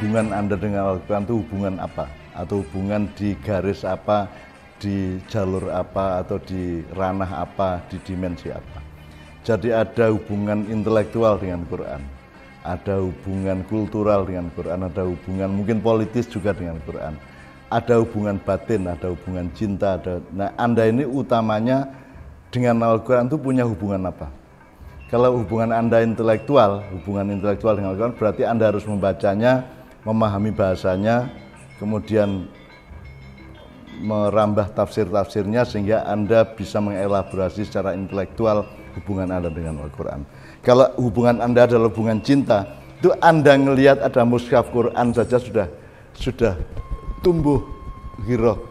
hubungan Anda dengan Al-Quran itu hubungan apa? Atau hubungan di garis apa, di jalur apa, atau di ranah apa, di dimensi apa. Jadi ada hubungan intelektual dengan Quran, ada hubungan kultural dengan Quran, ada hubungan mungkin politis juga dengan Quran, ada hubungan batin, ada hubungan cinta. Nah, Anda ini utamanya dengan Al-Quran itu punya hubungan apa? Kalau hubungan Anda intelektual, hubungan intelektual dengan Al-Quran, berarti Anda harus membacanya, memahami bahasanya, kemudian merambah tafsir-tafsirnya sehingga Anda bisa mengelaborasi secara intelektual hubungan Anda dengan Al-Quran. Kalau hubungan Anda adalah hubungan cinta, itu Anda ngelihat ada mushaf Quran saja sudah tumbuh giroh.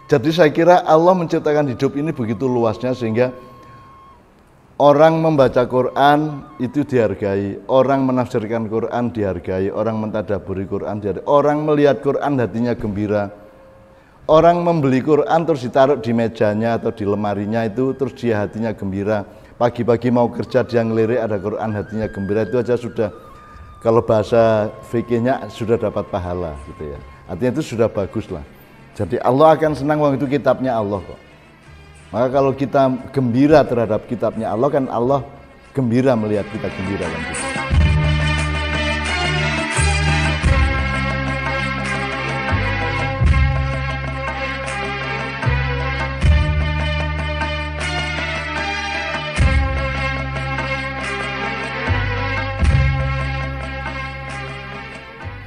Jadi saya kira Allah menciptakan hidup ini begitu luasnya sehingga orang membaca Quran itu dihargai, orang menafsirkan Quran dihargai, orang mentadaburi Quran dihargai, orang melihat Quran hatinya gembira. Orang membeli Quran terus ditaruh di mejanya atau di lemarinya itu terus dia hatinya gembira. Pagi-pagi mau kerja dia ngelirik ada Quran hatinya gembira, itu aja sudah, kalau bahasa fikihnya sudah dapat pahala gitu ya. Artinya itu sudah bagus lah. Jadi Allah akan senang waktu itu kitabnya Allah kok. Maka kalau kita gembira terhadap kitabnya Allah, kan Allah gembira melihat kita gembira kan gitu.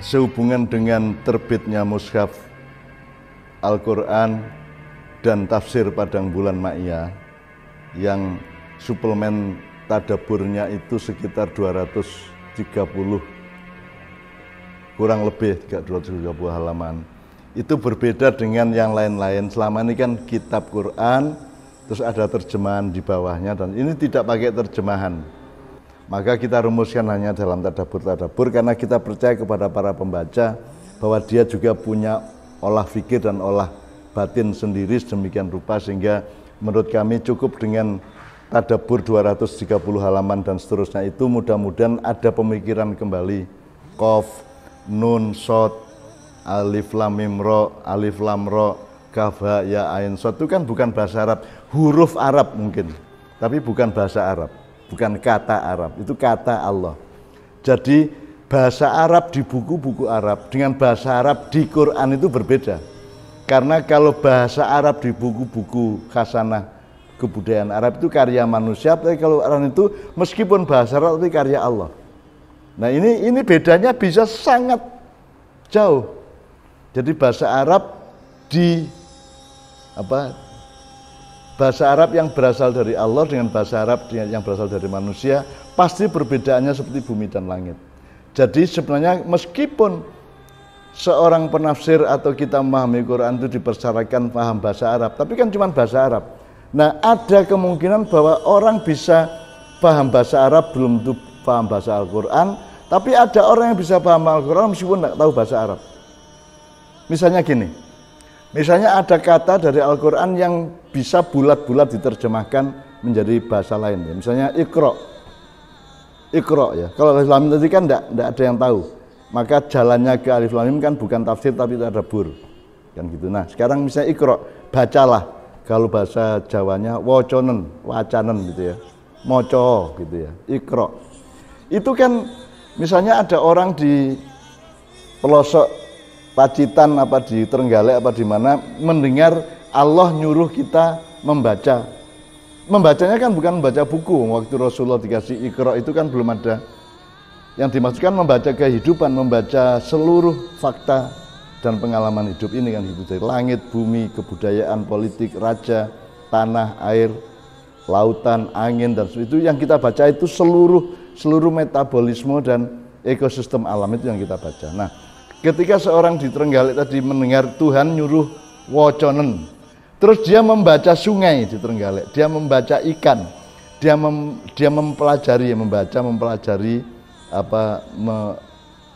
Sehubungan dengan terbitnya mushaf Al-Quran dan tafsir Padang Bulan Ma'iyah yang suplemen tadaburnya itu sekitar 230 kurang lebih 230 halaman. Itu berbeda dengan yang lain-lain. Selama ini kan kitab Quran terus ada terjemahan di bawahnya, dan ini tidak pakai terjemahan. Maka kita rumuskan hanya dalam tadabur-tadabur karena kita percaya kepada para pembaca bahwa dia juga punya olah fikir dan olah batin sendiri sedemikian rupa sehingga menurut kami cukup dengan tadabur 230 halaman dan seterusnya itu mudah-mudahan ada pemikiran kembali. Qaf, Nun, Shad, Alif Lam Mim Ra, Alif Lam Ra, Kaf Ha Ya Ain Shad itu kan bukan bahasa Arab, huruf Arab mungkin, tapi bukan bahasa Arab. Bukan kata Arab, itu kata Allah. Jadi bahasa Arab di buku-buku Arab dengan bahasa Arab di Quran itu berbeda. Karena kalau bahasa Arab di buku-buku khasanah kebudayaan Arab itu karya manusia, tapi kalau Quran itu meskipun bahasa Arab tapi karya Allah. Nah ini bedanya bisa sangat jauh. Jadi bahasa Arab di bahasa Arab yang berasal dari Allah dengan bahasa Arab yang berasal dari manusia pasti perbedaannya seperti bumi dan langit. Jadi sebenarnya meskipun seorang penafsir atau kita memahami Quran itu dipersyaratkan paham bahasa Arab, tapi kan cuma bahasa Arab. Nah ada kemungkinan bahwa orang bisa paham bahasa Arab belum tentu paham bahasa Al-Quran, tapi ada orang yang bisa paham Al-Quran meskipun tidak tahu bahasa Arab. Misalnya gini, misalnya ada kata dari Al-Quran yang bisa bulat-bulat diterjemahkan menjadi bahasa lain. Ya. Misalnya Iqra ya. Kalau Alif Lam Mim tadi kan tidak ada yang tahu. Maka jalannya ke Alif Lam Mim kan bukan tafsir tapi tadabbur. Kan gitu. Nah sekarang misalnya Iqra, bacalah. Kalau bahasa Jawanya wacanen gitu ya. Moco gitu ya. Iqra. Itu kan misalnya ada orang di pelosok Pacitan apa di Trenggalek apa di mana mendengar Allah nyuruh kita membaca. Membacanya kan bukan membaca buku. Waktu Rasulullah dikasih Iqra itu kan belum ada. Yang dimaksudkan membaca kehidupan, membaca seluruh fakta dan pengalaman hidup ini kan gitu. Dari langit, bumi, kebudayaan, politik, raja, tanah, air, lautan, angin dan itu yang kita baca itu seluruh metabolisme dan ekosistem alam itu yang kita baca. Nah, ketika seorang di Trenggalek tadi mendengar Tuhan nyuruh waconen, terus dia membaca sungai di Trenggalek, dia membaca ikan, dia mempelajari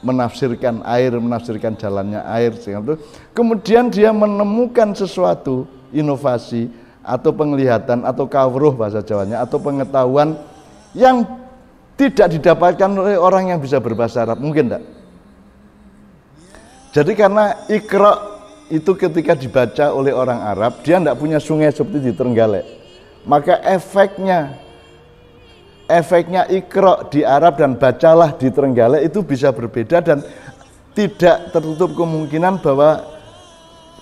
menafsirkan air, menafsirkan jalannya air, sehingga itu kemudian dia menemukan sesuatu inovasi atau penglihatan atau kawruh bahasa Jawanya atau pengetahuan yang tidak didapatkan oleh orang yang bisa berbahasa Arab, mungkin enggak? Jadi karena Iqra itu ketika dibaca oleh orang Arab, dia tidak punya sungai seperti di Trenggalek. Maka efeknya Iqra di Arab dan bacalah di Trenggalek itu bisa berbeda, dan tidak tertutup kemungkinan bahwa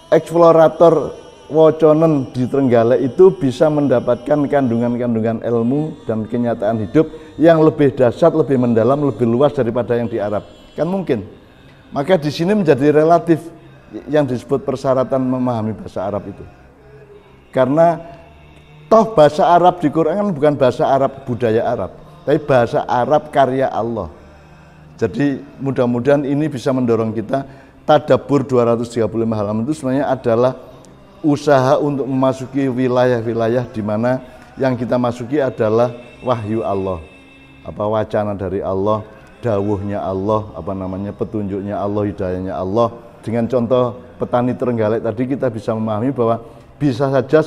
eksplorator Woconen di Trenggalek itu bisa mendapatkan kandungan-kandungan ilmu dan kenyataan hidup yang lebih dahsyat, lebih mendalam, lebih luas daripada yang di Arab. Kan mungkin. Maka di sini menjadi relatif yang disebut persyaratan memahami bahasa Arab itu. Karena toh bahasa Arab di Quran kan bukan bahasa Arab budaya Arab, tapi bahasa Arab karya Allah. Jadi mudah-mudahan ini bisa mendorong kita. Tadabbur 235 halaman itu sebenarnya adalah usaha untuk memasuki wilayah-wilayah di mana yang kita masuki adalah wahyu Allah, wacana dari Allah, dawuhnya Allah, petunjuknya Allah, hidayahnya Allah. Dengan contoh petani Trenggalek tadi kita bisa memahami bahwa bisa saja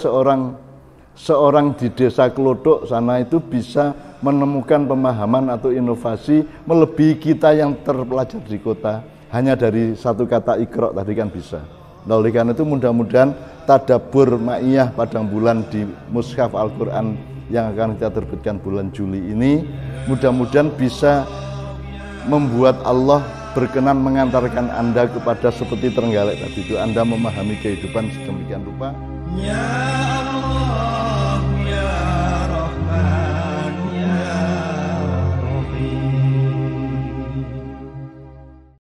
seorang di desa Kelodok sana itu bisa menemukan pemahaman atau inovasi melebihi kita yang terpelajar di kota hanya dari satu kata Iqra tadi kan bisa. Nah, oleh karena itu mudah-mudahan tadabbur ma'iyah padang bulan di Mushaf Al-Quran yang akan kita terbitkan bulan Juli ini mudah-mudahan bisa membuat Allah berkenan mengantarkan Anda kepada seperti Trenggalek tadi itu, Anda memahami kehidupan sedemikian rupa. Ya Allah.